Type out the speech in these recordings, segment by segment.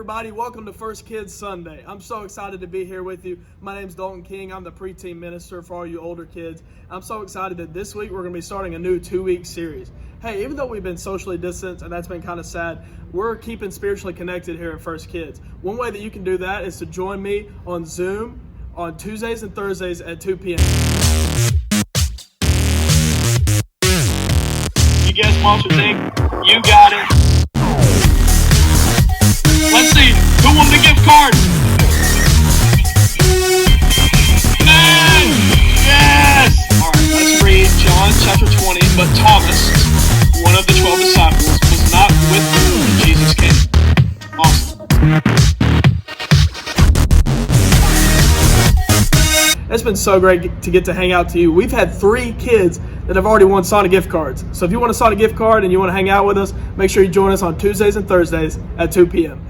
everybody, welcome to First Kids Sunday. I'm so excited to be here with you. My name's Dalton King. I'm the preteen minister for all you older kids. I'm so excited that this week we're going to be starting a new 2-week series. Hey, even though we've been socially distanced and that's been kind of sad, we're keeping spiritually connected here at First Kids. One way that you can do that is to join me on Zoom on Tuesdays and Thursdays at 2 p.m. You guess Monsters Inc. You got it. Let's see, who won the gift card? Yes! Alright, let's read John chapter 20. But Thomas, one of the 12 disciples, was not with them when Jesus came. Awesome. It's been so great to get to hang out to you. We've had 3 kids that have already won Sonic gift cards. So if you want a Sonic gift card and you want to hang out with us, make sure you join us on Tuesdays and Thursdays at 2 p.m.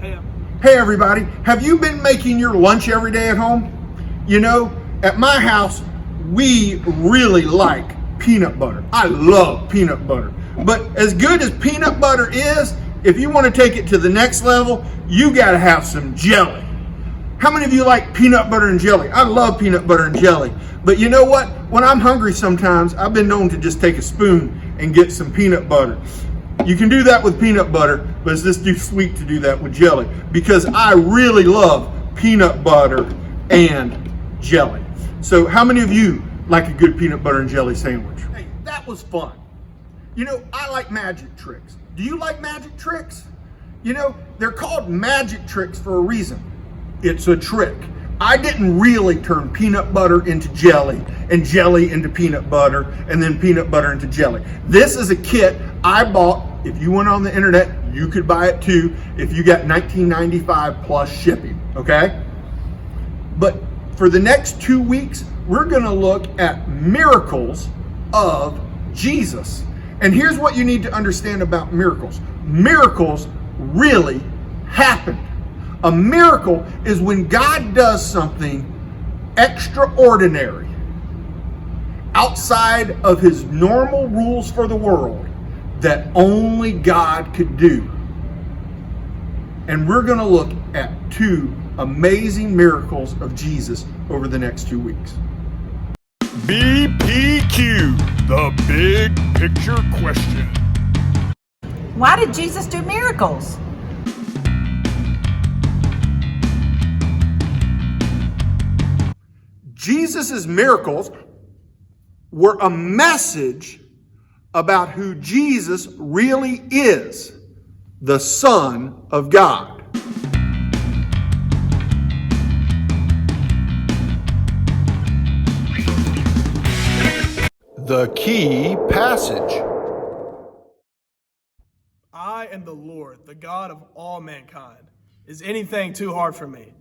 Hey everybody, have you been making your lunch every day at home? You know, at my house, we really like peanut butter. I love peanut butter. But as good as peanut butter is, if you want to take it to the next level, you got to have some jelly. How many of you like peanut butter and jelly? I love peanut butter and jelly. But you know what? When I'm hungry sometimes, I've been known to just take a spoon and get some peanut butter. You can do that with peanut butter, but it's just too sweet to do that with jelly because I really love peanut butter and jelly. So how many of you like a good peanut butter and jelly sandwich? Hey, that was fun. You know, I like magic tricks. Do you like magic tricks? You know, they're called magic tricks for a reason. It's a trick. I didn't really turn peanut butter into jelly and jelly into peanut butter and then peanut butter into jelly. This is a kit I bought. If you went on the internet, you could buy it too if you got $19.95 plus shipping, okay? But for the next 2 weeks, we're gonna look at miracles of Jesus. And here's what you need to understand about miracles. Miracles really happened. A miracle is when God does something extraordinary outside of his normal rules for the world that only God could do. And we're going to look at 2 amazing miracles of Jesus over the next 2 weeks. BPQ, the big picture question. Why did Jesus do miracles? Jesus' miracles were a message about who Jesus really is, the Son of God. The key passage. I am the Lord, the God of all mankind. Is anything too hard for me?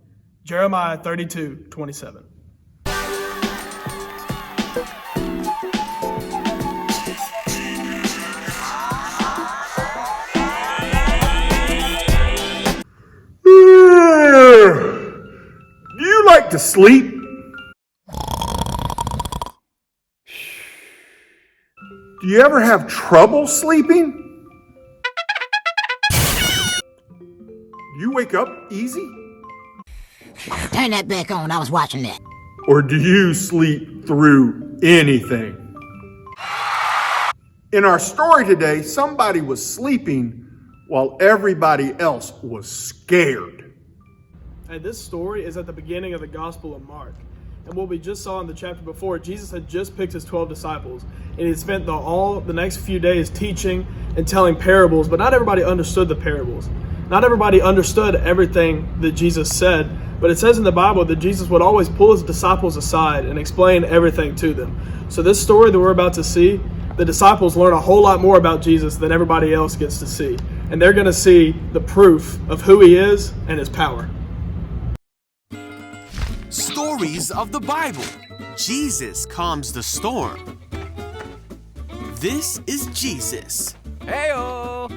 Jeremiah 32:27. Do you like to sleep? Do you ever have trouble sleeping? Do you wake up easy? Turn that back on, I was watching that. Or do you sleep through anything? In our story today, somebody was sleeping while everybody else was scared. Hey, this story is at the beginning of the Gospel of Mark. And what we just saw in the chapter before, Jesus had just picked his 12 disciples. And he spent the next few days teaching and telling parables, but not everybody understood the parables. Not everybody understood everything that Jesus said, but it says in the Bible that Jesus would always pull his disciples aside and explain everything to them. So this story that we're about to see, the disciples learn a whole lot more about Jesus than everybody else gets to see. And they're going to see the proof of who he is and his power. Stories of the Bible. Jesus calms the storm. This is Jesus. Heyo!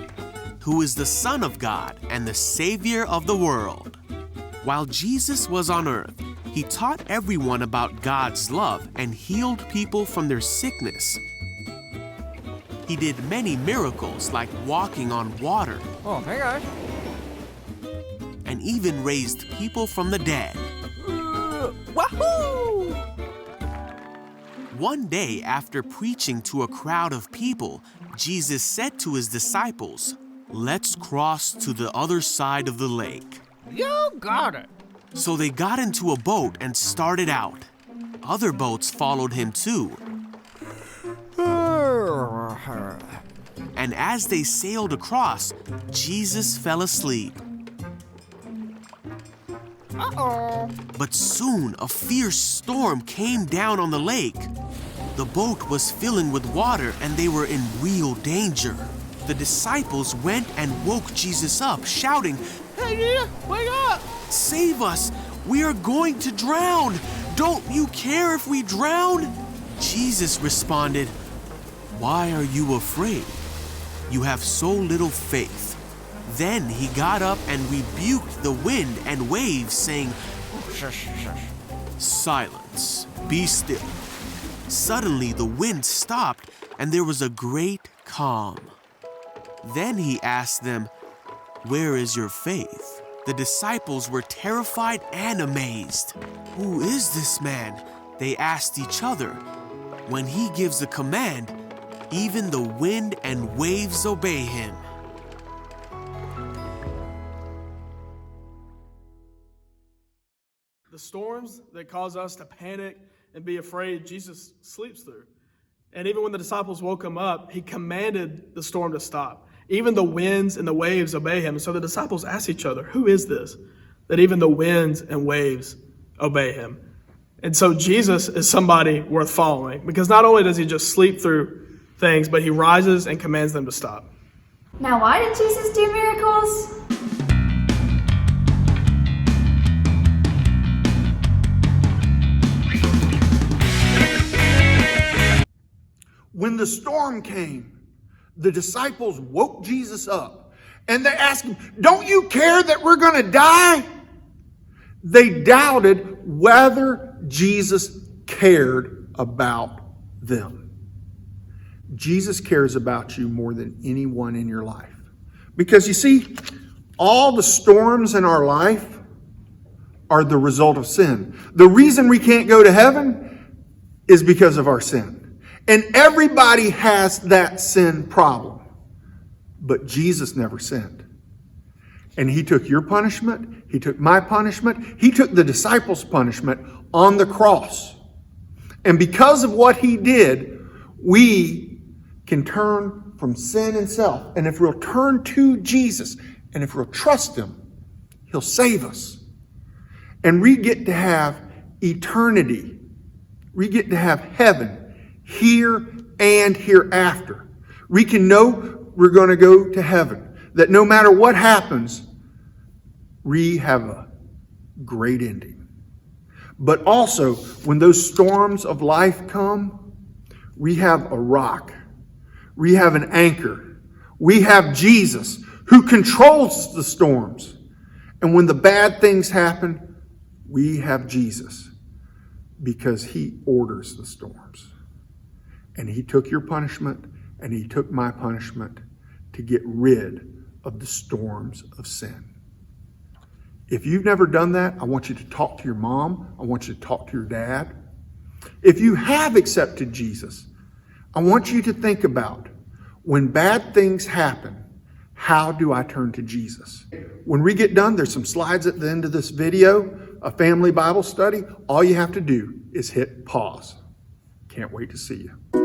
Who is the Son of God and the Savior of the world. While Jesus was on earth, he taught everyone about God's love and healed people from their sickness. He did many miracles like walking on water. Oh, hey guys. and even raised people from the dead. Wahoo! One day, after preaching to a crowd of people, Jesus said to his disciples, "Let's cross to the other side of the lake." You got it. So they got into a boat and started out. Other boats followed him too. And as they sailed across, Jesus fell asleep. Uh-oh. But soon a fierce storm came down on the lake. The boat was filling with water and they were in real danger. The disciples went and woke Jesus up, shouting, Hey, Jesus, wake up! "Save us! We are going to drown! Don't you care if we drown?" Jesus responded, "Why are you afraid? You have so little faith." Then he got up and rebuked the wind and waves, saying, Shush, shush. "Silence, be still." Suddenly the wind stopped and there was a great calm. Then he asked them, "Where is your faith?" The disciples were terrified and amazed. "Who is this man?" they asked each other. When he gives a command, even the wind and waves obey him. The storms that cause us to panic and be afraid, Jesus sleeps through. And even when the disciples woke him up, he commanded the storm to stop. Even the winds and the waves obey him. So the disciples asked each other, "Who is this that even the winds and waves obey him?" And so Jesus is somebody worth following, because not only does he just sleep through things, but he rises and commands them to stop. Now, why did Jesus do miracles? When the storm came, the disciples woke Jesus up and they asked him, "Don't you care that we're going to die?" They doubted whether Jesus cared about them. Jesus cares about you more than anyone in your life. Because you see, all the storms in our life are the result of sin. The reason we can't go to heaven is because of our sin. And everybody has that sin problem. But Jesus never sinned. And he took your punishment. He took my punishment. He took the disciples' punishment on the cross. And because of what he did, we can turn from sin and self. And if we'll turn to Jesus, and if we'll trust him, he'll save us. And we get to have eternity. We get to have heaven here and hereafter. We can know we're going to go to heaven. That no matter what happens, we have a great ending. But also, when those storms of life come, we have a rock. We have an anchor. We have Jesus who controls the storms. And when the bad things happen, we have Jesus because he orders the storms. And he took your punishment and he took my punishment to get rid of the storms of sin. If you've never done that, I want you to talk to your mom. I want you to talk to your dad. If you have accepted Jesus, I want you to think about, when bad things happen, how do I turn to Jesus? When we get done, there's some slides at the end of this video, a family Bible study. All you have to do is hit pause. Can't wait to see you.